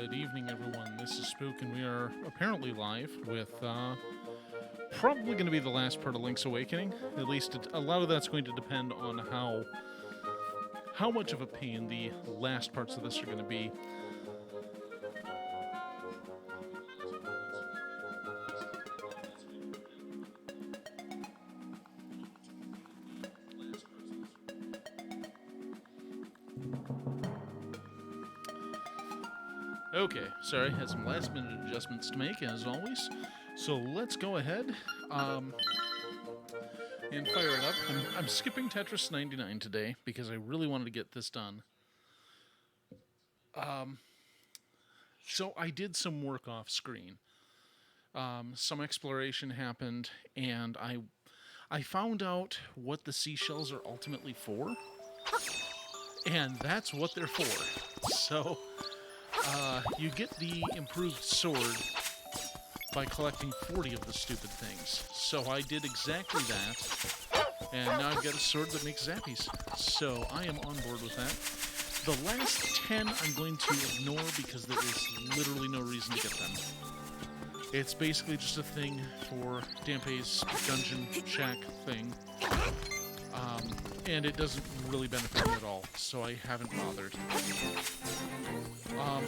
Good evening, everyone. This is Spook, and we are apparently live with probably going to be the last part of Link's Awakening. At least a lot of that's going to depend on how much of a pain the last parts of this are going to be. Okay, sorry, had some last minute adjustments to make, as always. So let's go ahead and fire it up. I'm skipping Tetris 99 today because I really wanted to get this done. So I did some work off screen. Some exploration happened, and I found out what the seashells are ultimately for, and that's what they're for. So you get the improved sword by collecting 40 of the stupid things. So I did exactly that, and now I've got a sword that makes zappies. So I am on board with that. The last 10 I'm going to ignore because there is literally no reason to get them. It's basically just a thing for Dampé's dungeon shack thing. And it doesn't really benefit me at all, so I haven't bothered.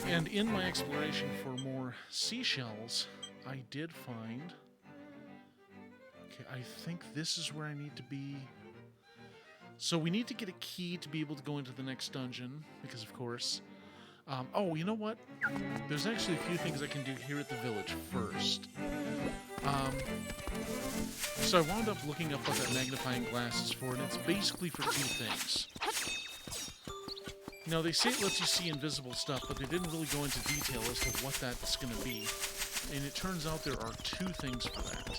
And in my exploration for more seashells, I did find... Okay, I think this is where I need to be. So we need to get a key to be able to go into the next dungeon, because of course... oh, you know what? There's actually a few things I can do here at the village first. So I wound up looking up what that magnifying glass is for, and it's basically for two things. Now, they say it lets you see invisible stuff, but they didn't really go into detail as to what that's going to be. And it turns out there are two things for that.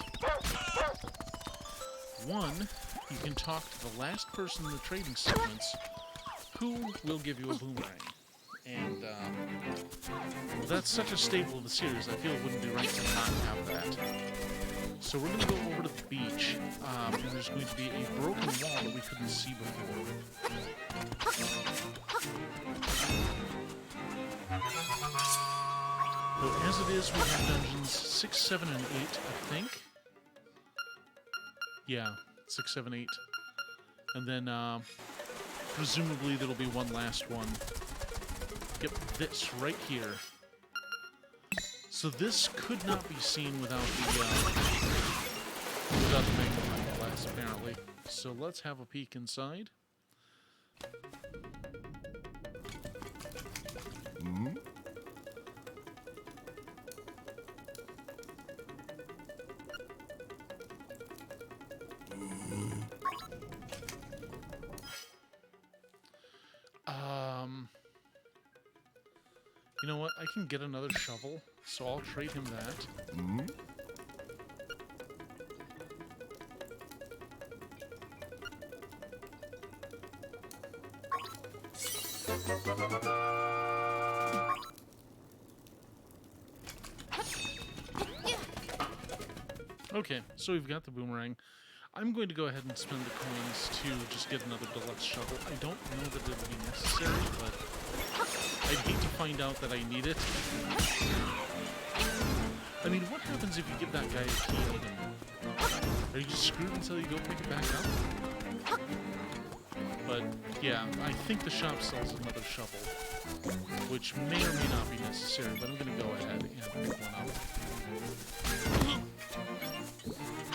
One, you can talk to the last person in the trading sequence who will give you a boomerang. And that's such a staple of the series, I feel it wouldn't be right to not have that. So we're going to go over to the beach, and there's going to be a broken wall that we couldn't see before. So as it is, we have dungeons 6, 7, and 8, I think. Yeah, 6, 7, 8. And then, presumably, there'll be one last one. Yep, this right here. So this could not be seen without the magnifying glass, apparently. So let's have a peek inside. Mm-hmm. You know what? I can get another shovel, so I'll trade him that. Mm-hmm. Okay, so we've got the boomerang. I'm going to go ahead and spend the coins to just get another deluxe shovel. I don't know that it'll be necessary, but I'd hate to find out that I need it. I mean, what happens if you give that guy a key item? Are you just screwed until you go pick it back up? But, yeah, I think the shop sells another shovel, which may or may not be necessary, but I'm going to go ahead and pick one up.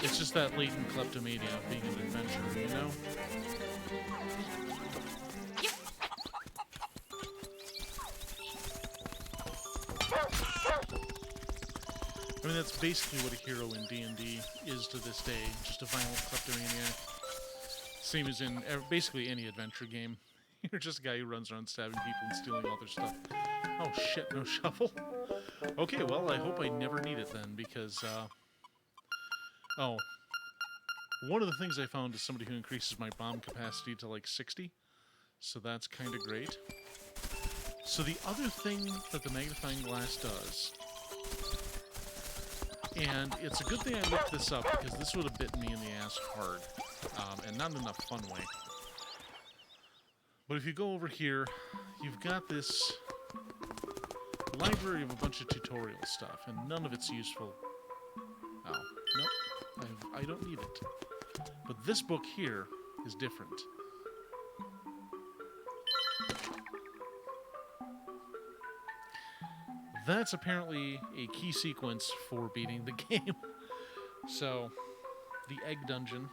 It's just that latent kleptomania of being an adventurer, you know? I mean, that's basically what a hero in D&D is to this day, just a violent kleptomaniac. Same as in basically any adventure game. You're just a guy who runs around stabbing people and stealing all their stuff. Oh shit, no shovel. Okay, well, I hope I never need it then, because, oh. One of the things I found is somebody who increases my bomb capacity to like 60. So that's kind of great. So the other thing that the magnifying glass does, and it's a good thing I looked this up because this would have bitten me in the ass hard, and not in enough fun way. But if you go over here, you've got this library of a bunch of tutorial stuff, and none of it's useful. Oh, nope. I don't need it. But this book here is different. That's apparently a key sequence for beating the game. So, the egg dungeon,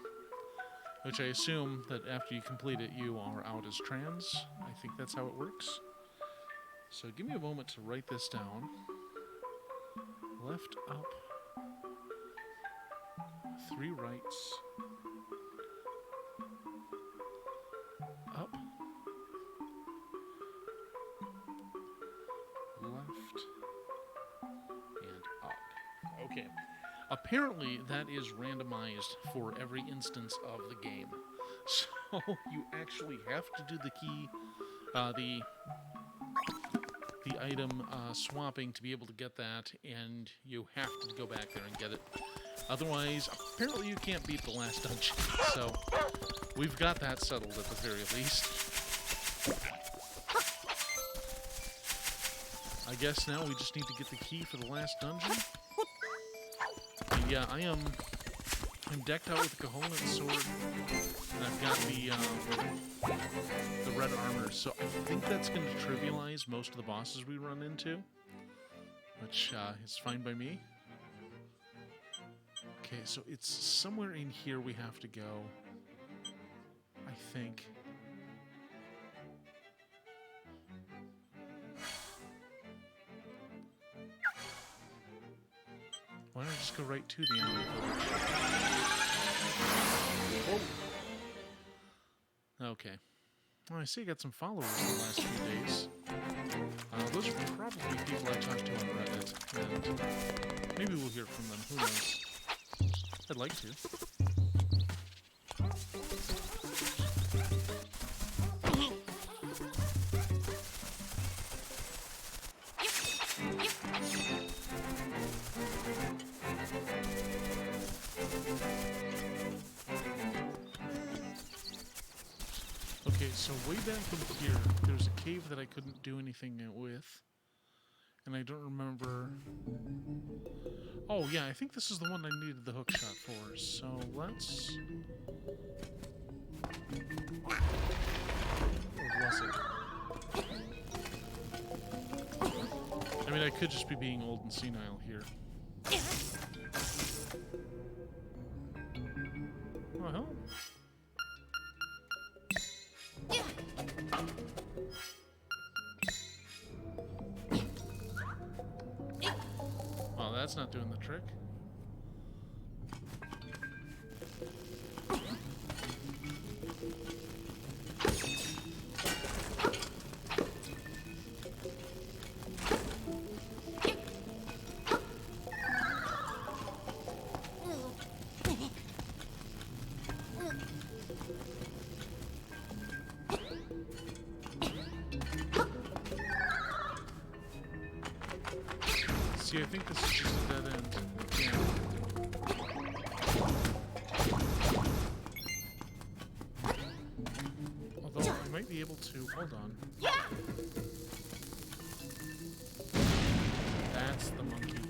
which I assume that after you complete it, you are out as trans. I think that's how it works. So give me a moment to write this down. Left up. 3 rights. Up. Left. And up. Okay. Apparently, that is randomized for every instance of the game. So, you actually have to do the key, the item swapping to be able to get that, and you have to go back there and get it. Otherwise, apparently you can't beat the last dungeon. So, we've got that settled at the very least. I guess now we just need to get the key for the last dungeon. Yeah, I'm decked out with the Cajolan sword, and I've got the red armor, so I think that's going to trivialize most of the bosses we run into, which is fine by me. Okay, so it's somewhere in here we have to go, I think. Why don't I just go right to the enemy village? Oh. Okay. Well, I see I got some followers in the last few days. Those are probably people I talked to on Reddit, and maybe we'll hear from them. Who knows? I'd like to. Okay, so way back in here, there's a cave that I couldn't do anything with. And I don't remember... Oh, yeah, I think this is the one I needed the hook shot for. So, let's... Or was it? I mean, I could just be being old and senile here. Well... That's not doing the trick. See, I think this is just a dead end. Yeah. Although I might be able to... Hold on. That's the monkey.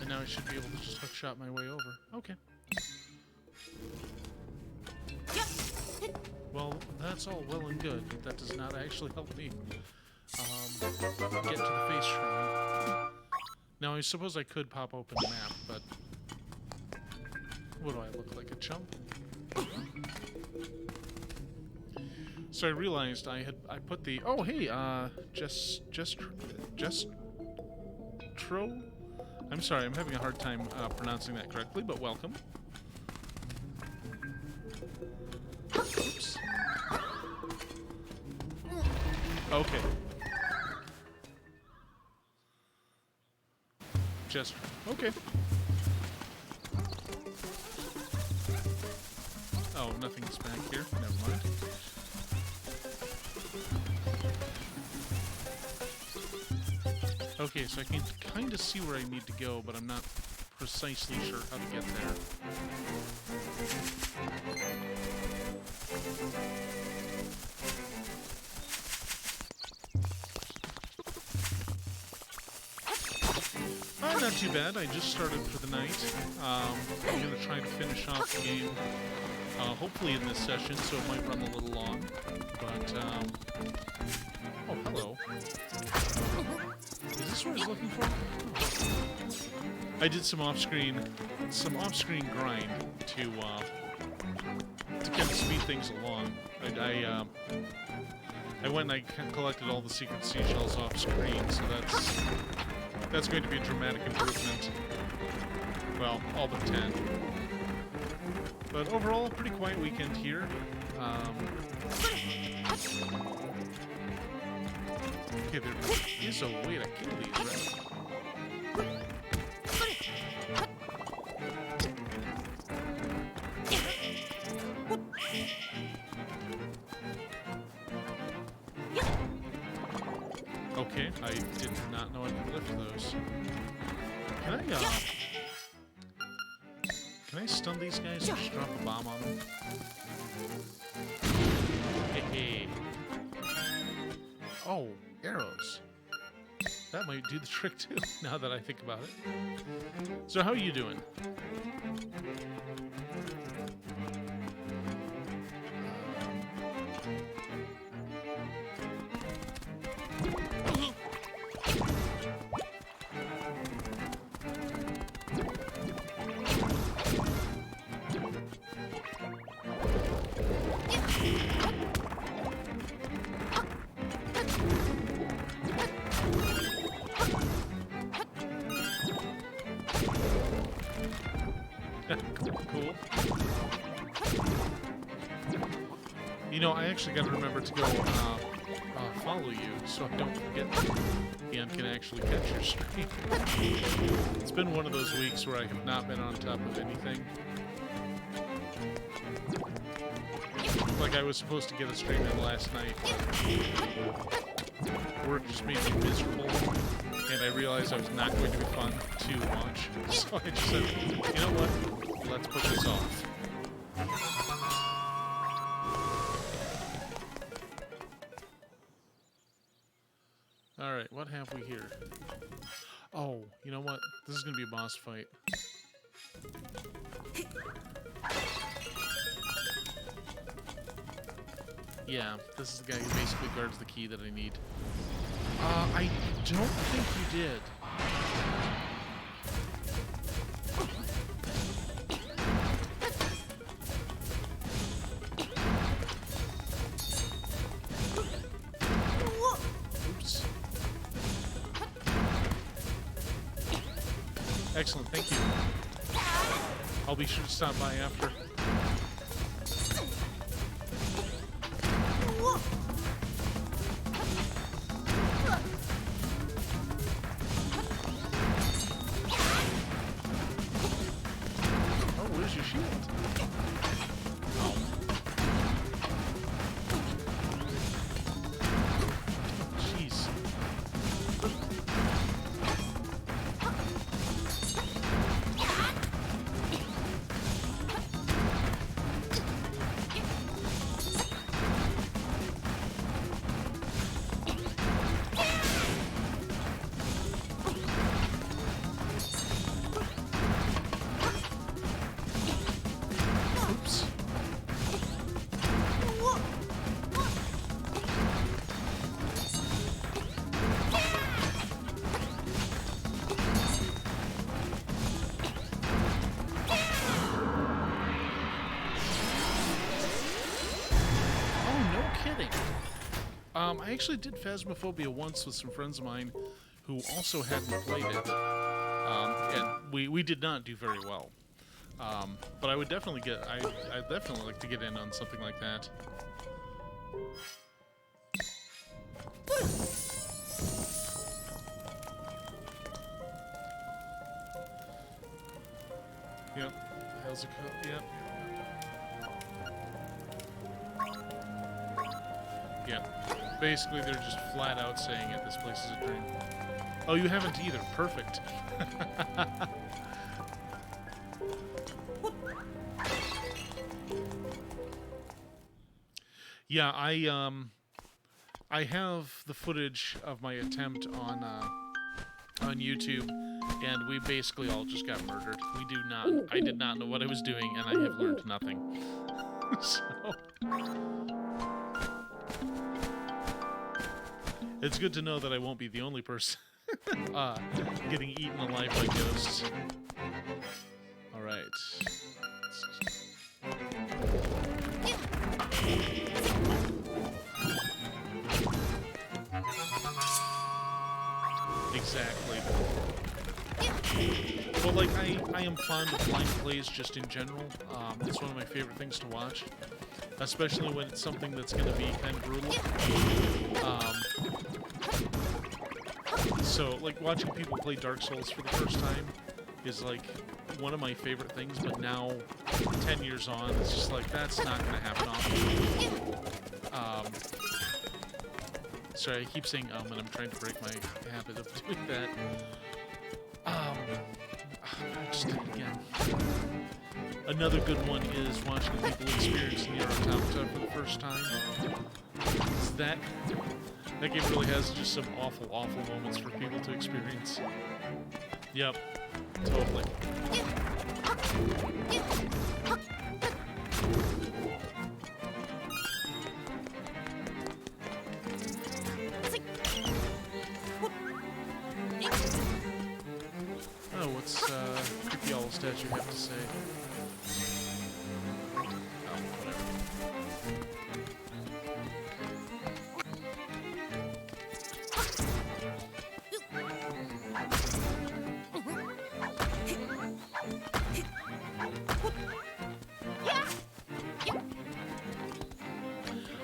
And now I should be able to just hookshot my way over. Okay. Well, that's all well and good, but that does not actually help me get to the face shrine. Now, I suppose I could pop open the map, but what do I look like, a chump? So I realized I put the... Oh, hey, Tro? I'm sorry, I'm having a hard time pronouncing that correctly, but welcome. Oops. Okay. Just... Okay. Oh, nothing's back here. Never mind. Okay, so I can kind of see where I need to go, but I'm not precisely sure how to get there. Not too bad. I just started for the night. I'm going to try to finish off the game, hopefully in this session, so it might run a little long. But, oh, hello. Is this what I was looking for? Oh. I did some off-screen grind to kind of speed things along. I went and I collected all the secret seashells off-screen, so that's going to be a dramatic improvement. Well, all but 10. But overall, pretty quiet weekend here. Okay, there is a way to kill these, right? Okay, I did not know I could lift those. Can I stun these guys and just drop a bomb on them? Hey. Oh, arrows. That might do the trick too, now that I think about it. So how are you doing? Cool. You know, I actually got to remember to go follow you so I don't forget and can actually catch your stream. It's been one of those weeks where I have not been on top of anything. Like I was supposed to get a stream in last night, but work just made me miserable, and I realized I was not going to be fun to watch. So I just said, you know what? Let's put this off. Alright, what have we here? Oh, you know what? This is going to be a boss fight. Yeah, this is the guy who basically guards the key that I need. I don't think you did. Oops. Excellent, thank you. I'll be sure to stop by after. I actually did Phasmophobia once with some friends of mine who also hadn't played it, and we did not do very well. But I would definitely I'd definitely like to get in on something like that. Yep. How's it go? Yep. Yeah. Basically, they're just flat out saying it. This place is a dream. Oh, you haven't either. Perfect. Yeah, I have the footage of my attempt on YouTube, and we basically all just got murdered. I did not know what I was doing, and I have learned nothing. So it's good to know that I won't be the only person getting eaten alive by ghosts. All right. Exactly. Well, like, I am fond of blind plays just in general. It's one of my favorite things to watch, especially when it's something that's going to be kind of brutal. So, like, watching people play Dark Souls for the first time is, like, one of my favorite things, but now, 10 years on, it's just like, that's not going to happen often. Sorry, I keep saying and I'm trying to break my habit of doing that. I just did it again. Another good one is watching people experience Nier Automata for the first time. That game really has just some awful, awful moments for people to experience. Yep, totally. Oh, what's Creepy Owl statue have to say? Oh, whatever.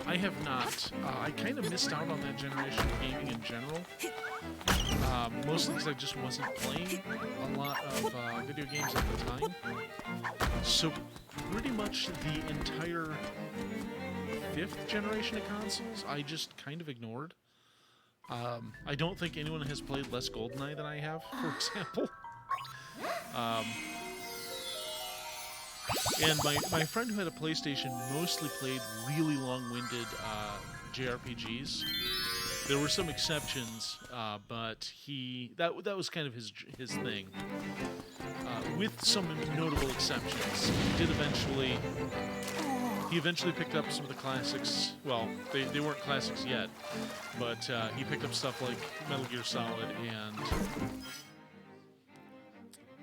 I have not. I kind of missed out on that generation of gaming in general. Mostly because I just wasn't playing a lot of video games at the time. So pretty much the entire 5th generation of consoles, I just kind of ignored. I don't think anyone has played less GoldenEye than I have, for example. And my friend who had a PlayStation mostly played really long-winded JRPGs. There were some exceptions, but that was kind of his thing. With some notable exceptions, he eventually picked up some of the classics. Well, they weren't classics yet, but he picked up stuff like Metal Gear Solid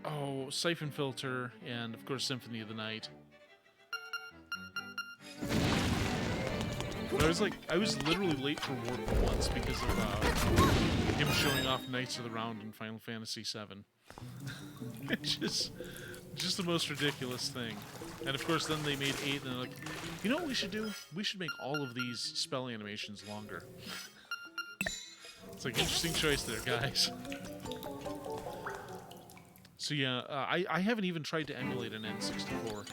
and Siphon Filter, and of course Symphony of the Night. But I was literally late for work once because of him showing off Knights of the Round in Final Fantasy VII. It's just the most ridiculous thing. And of course, then they made 8, and they're like, you know what we should do? We should make all of these spell animations longer. It's like, interesting choice there, guys. So yeah, I haven't even tried to emulate an N64.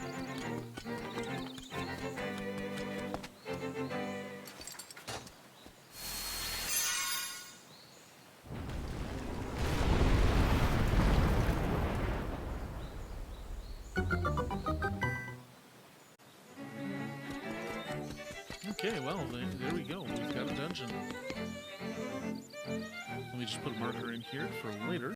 Okay, well, there we go. We've got a dungeon. Let me just put a marker in here for later.